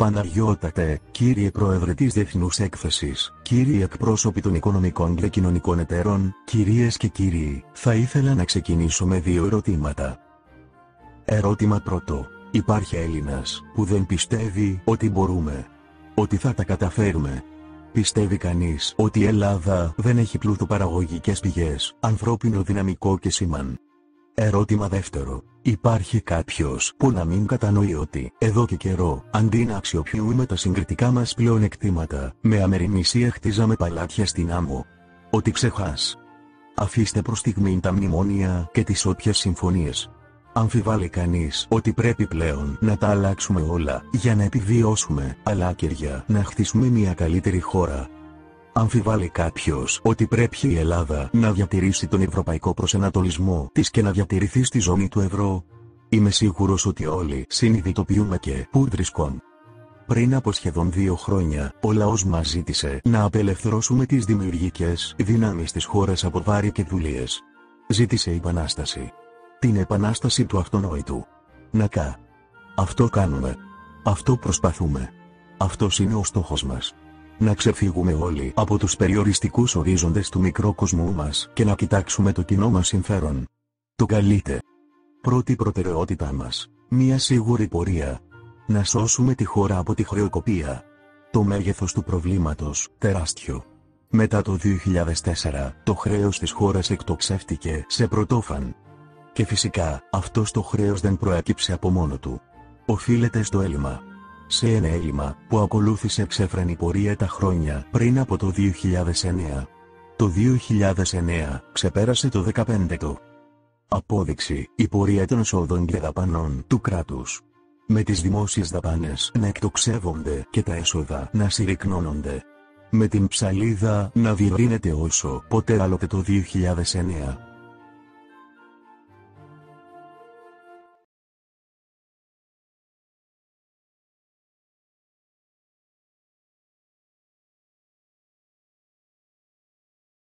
Παναγιώτατε, κύριε Πρόεδρε της Διεθνούς Έκθεσης, κύριοι εκπρόσωποι των οικονομικών και κοινωνικών εταίρων, κυρίες και κύριοι, θα ήθελα να ξεκινήσω με 2 ερωτήματα. Ερώτημα πρώτο. Υπάρχει Έλληνας που δεν πιστεύει ότι μπορούμε, ότι θα τα καταφέρουμε? Πιστεύει κανείς ότι η Ελλάδα δεν έχει πλούτοπαραγωγικές πηγές, ανθρώπινο δυναμικό και σήμαν? Ερώτημα δεύτερο. Υπάρχει κάποιος που να μην κατανοεί ότι, εδώ και καιρό, αντί να αξιοποιούμε τα συγκριτικά μας πλεονεκτήματα, με αμεριμνησία χτίζαμε παλάτια στην άμμο? Ότι ξεχάς. Αφήστε προς στιγμήν τα μνημόνια και τις όποιες συμφωνίες. Αμφιβάλλει κανείς ότι πρέπει πλέον να τα αλλάξουμε όλα για να επιβιώσουμε, αλλά ακέρια να χτίσουμε μια καλύτερη χώρα? Αμφιβάλλει κάποιος ότι πρέπει η Ελλάδα να διατηρήσει τον ευρωπαϊκό προσανατολισμό της και να διατηρηθεί στη ζώνη του ευρώ? Είμαι σίγουρος ότι όλοι συνειδητοποιούμε και πού βρισκόμαστε. Πριν από σχεδόν 2 χρόνια, ο λαός μας ζήτησε να απελευθερώσουμε τις δημιουργικές δυνάμεις της χώρας από βάρη και δουλείες. Ζήτησε επανάσταση. Την επανάσταση του αυτονόητου. Αυτό κάνουμε. Αυτό προσπαθούμε. Αυτός είναι ο στόχος μας. Να ξεφύγουμε όλοι από τους περιοριστικούς ορίζοντες του μικρόκοσμου μας και να κοιτάξουμε το κοινό μας συμφέρον. Το καλείτε. Πρώτη προτεραιότητά μας. Μια σίγουρη πορεία. Να σώσουμε τη χώρα από τη χρεοκοπία. Το μέγεθος του προβλήματος, τεράστιο. Μετά το 2004, το χρέος της χώρας εκτοξεύτηκε σε πρωτόφαν. Και φυσικά, αυτό το χρέος δεν προέκυψε από μόνο του. Οφείλεται στο έλλειμμα. Σε ένα έλλειμμα που ακολούθησε εξέφρανη πορεία τα χρόνια πριν από το 2009. Το 2009 ξεπέρασε το 2015. Απόδειξη, η πορεία των εσόδων και δαπανών του κράτους. Με τις δημόσιες δαπάνες να εκτοξεύονται και τα έσοδα να συρρυκνώνονται. Με την ψαλίδα να διευρύνεται όσο ποτέ άλλοτε το 2009.